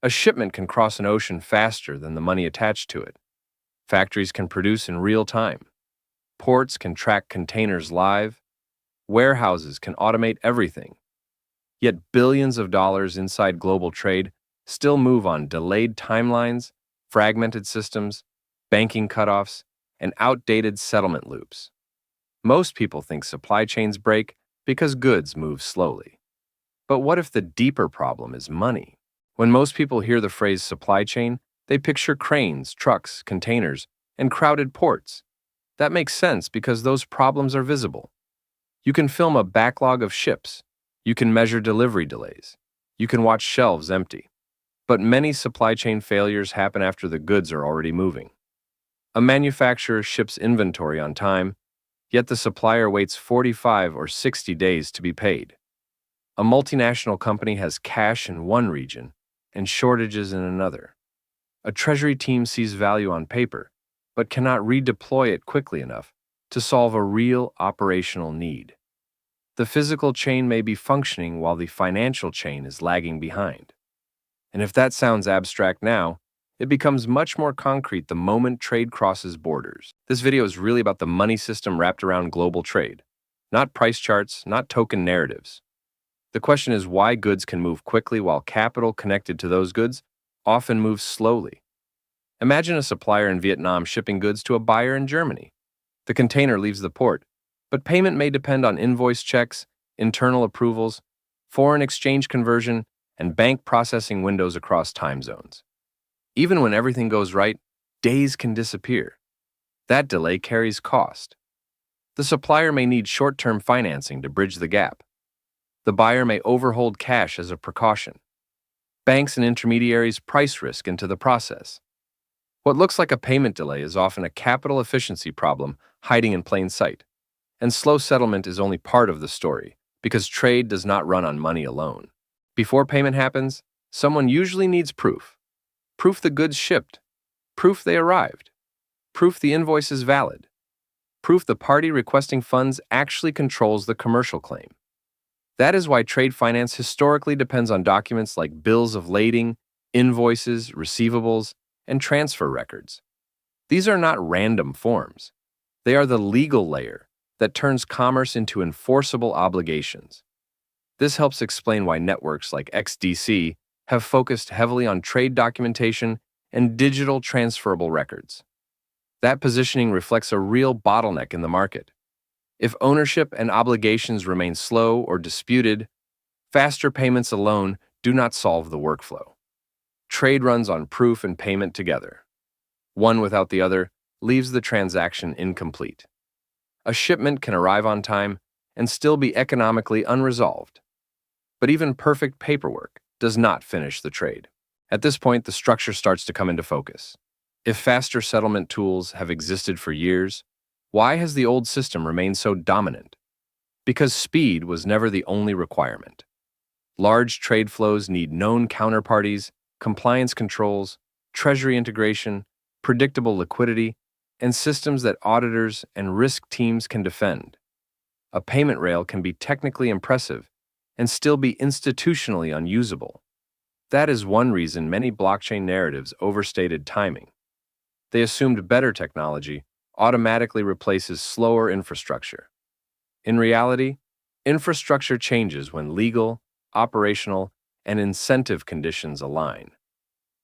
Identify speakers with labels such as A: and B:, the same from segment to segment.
A: A shipment can cross an ocean faster than the money attached to it. Factories can produce in real time. Ports can track containers live. Warehouses can automate everything. Yet billions of dollars inside global trade still move on delayed timelines, fragmented systems, banking cutoffs, and outdated settlement loops. Most people think supply chains break because goods move slowly. But what if the deeper problem is money? When most people hear the phrase supply chain, they picture cranes, trucks, containers, and crowded ports. That makes sense because those problems are visible. You can film a backlog of ships. You can measure delivery delays. You can watch shelves empty. But many supply chain failures happen after the goods are already moving. A manufacturer ships inventory on time, yet the supplier waits 45 or 60 days to be paid. A multinational company has cash in one region and shortages in another. A treasury team sees value on paper, but cannot redeploy it quickly enough to solve a real operational need. The physical chain may be functioning while the financial chain is lagging behind. And if that sounds abstract now, it becomes much more concrete the moment trade crosses borders. This video is really about the money system wrapped around global trade, not price charts, not token narratives. The question is why goods can move quickly while capital connected to those goods often moves slowly. Imagine a supplier in Vietnam shipping goods to a buyer in Germany. The container leaves the port, but payment may depend on invoice checks, internal approvals, foreign exchange conversion, and bank processing windows across time zones. Even when everything goes right, days can disappear. That delay carries cost. The supplier may need short-term financing to bridge the gap. The buyer may overhold cash as a precaution. Banks and intermediaries price risk into the process. What looks like a payment delay is often a capital efficiency problem hiding in plain sight. And slow settlement is only part of the story, because trade does not run on money alone. Before payment happens, someone usually needs proof. Proof the goods shipped. Proof they arrived. Proof the invoice is valid. Proof the party requesting funds actually controls the commercial claim. That is why trade finance historically depends on documents like bills of lading, invoices, receivables, and transfer records. These are not random forms. They are the legal layer that turns commerce into enforceable obligations. This helps explain why networks like XDC have focused heavily on trade documentation and digital transferable records. That positioning reflects a real bottleneck in the market. If ownership and obligations remain slow or disputed, faster payments alone do not solve the workflow. Trade runs on proof and payment together. One without the other leaves the transaction incomplete. A shipment can arrive on time and still be economically unresolved. But even perfect paperwork does not finish the trade. At this point, the structure starts to come into focus. If faster settlement tools have existed for years, why has the old system remained so dominant? Because speed was never the only requirement. Large trade flows need known counterparties, compliance controls, treasury integration, predictable liquidity, and systems that auditors and risk teams can defend. A payment rail can be technically impressive and still be institutionally unusable. That is one reason many blockchain narratives overstated timing. They assumed better technology automatically replaces slower infrastructure. In reality, infrastructure changes when legal, operational, and incentive conditions align.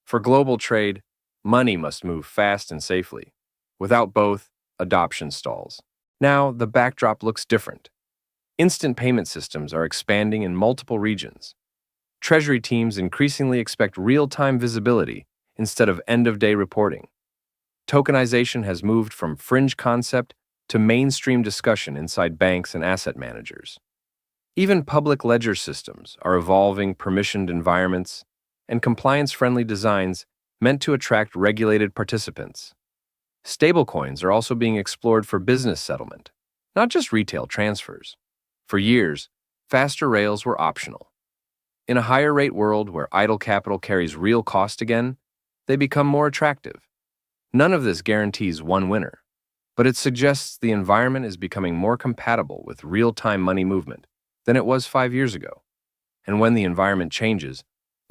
A: For global trade, money must move fast and safely. Without both, adoption stalls. Now, the backdrop looks different. Instant payment systems are expanding in multiple regions. Treasury teams increasingly expect real-time visibility instead of end-of-day reporting. Tokenization has moved from fringe concept to mainstream discussion inside banks and asset managers. Even public ledger systems are evolving permissioned environments and compliance-friendly designs meant to attract regulated participants. Stablecoins are also being explored for business settlement, not just retail transfers. For years, faster rails were optional. In a higher rate world where idle capital carries real cost again, they become more attractive. None of this guarantees one winner, but it suggests the environment is becoming more compatible with real-time money movement than it was 5 years ago. And when the environment changes,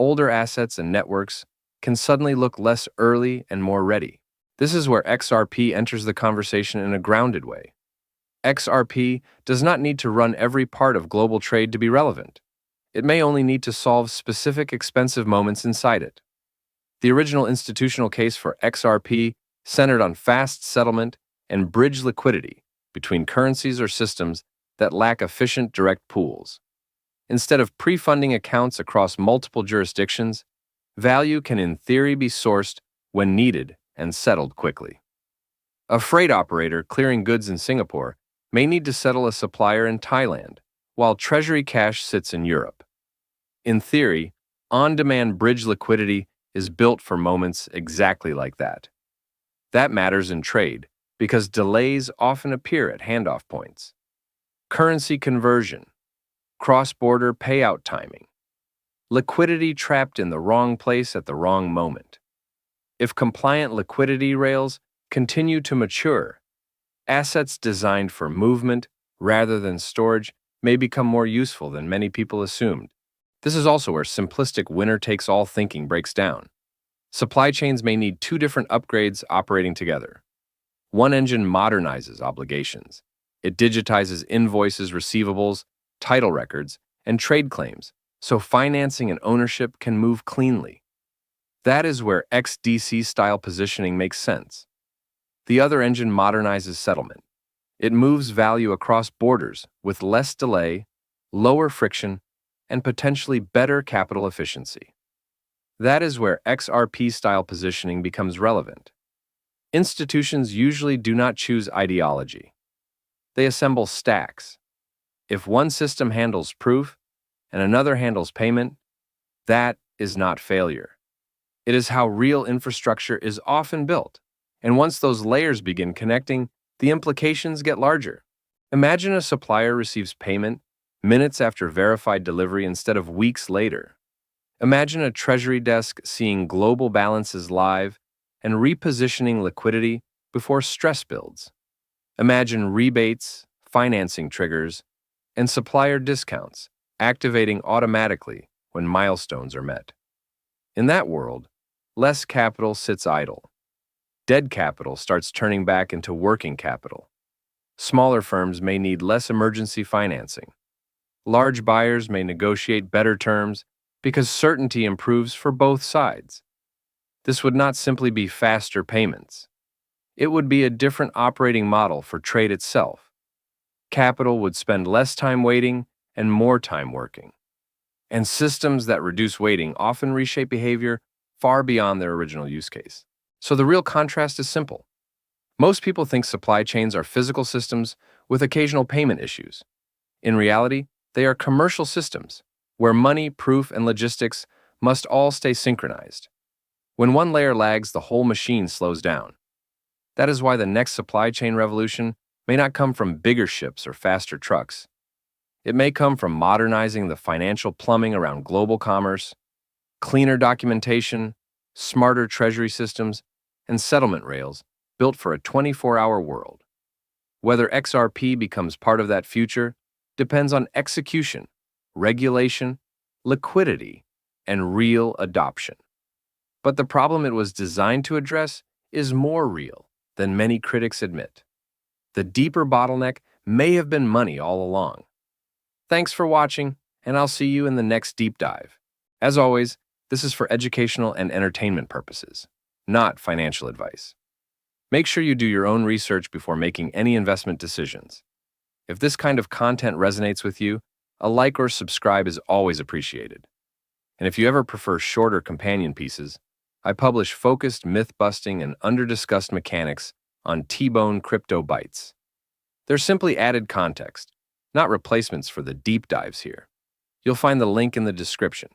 A: older assets and networks can suddenly look less early and more ready. This is where XRP enters the conversation in a grounded way. XRP does not need to run every part of global trade to be relevant. It may only need to solve specific expensive moments inside it. The original institutional case for XRP centered on fast settlement and bridge liquidity between currencies or systems that lack efficient direct pools. Instead of pre-funding accounts across multiple jurisdictions, value can in theory be sourced when needed and settled quickly. A freight operator clearing goods in Singapore may need to settle a supplier in Thailand, while treasury cash sits in Europe. In theory, on-demand bridge liquidity is built for moments exactly like that. That matters in trade because delays often appear at handoff points. Currency conversion, cross-border payout timing, liquidity trapped in the wrong place at the wrong moment. If compliant liquidity rails continue to mature, assets designed for movement rather than storage may become more useful than many people assumed. This is also where simplistic winner-takes-all thinking breaks down. Supply chains may need two different upgrades operating together. One engine modernizes obligations. It digitizes invoices, receivables, title records, and trade claims, so financing and ownership can move cleanly. That is where XDC-style positioning makes sense. The other engine modernizes settlement. It moves value across borders with less delay, lower friction, and potentially better capital efficiency. That is where XRP-style positioning becomes relevant. Institutions usually do not choose ideology. They assemble stacks. If one system handles proof and another handles payment, that is not failure. It is how real infrastructure is often built, and once those layers begin connecting, the implications get larger. Imagine a supplier receives payment minutes after verified delivery instead of weeks later. Imagine a treasury desk seeing global balances live and repositioning liquidity before stress builds. Imagine rebates, financing triggers, and supplier discounts activating automatically when milestones are met. In that world, less capital sits idle. Dead capital starts turning back into working capital. Smaller firms may need less emergency financing. Large buyers may negotiate better terms because certainty improves for both sides. This would not simply be faster payments. It would be a different operating model for trade itself. Capital would spend less time waiting and more time working. And systems that reduce waiting often reshape behavior far beyond their original use case. So the real contrast is simple. Most people think supply chains are physical systems with occasional payment issues. In reality, they are commercial systems where money, proof, and logistics must all stay synchronized. When one layer lags, the whole machine slows down. That is why the next supply chain revolution may not come from bigger ships or faster trucks. It may come from modernizing the financial plumbing around global commerce, cleaner documentation, smarter treasury systems, and settlement rails built for a 24-hour world. Whether XRP becomes part of that future depends on execution, regulation, liquidity, and real adoption. But the problem it was designed to address is more real than many critics admit. The deeper bottleneck may have been money all along. Thanks for watching, and I'll see you in the next deep dive. As always, this is for educational and entertainment purposes, not financial advice. Make sure you do your own research before making any investment decisions. If this kind of content resonates with you, a like or subscribe is always appreciated. And if you ever prefer shorter companion pieces, I publish focused myth-busting and under-discussed mechanics on T-Bone Crypto Bytes. They're simply added context, not replacements for the deep dives here. You'll find the link in the description.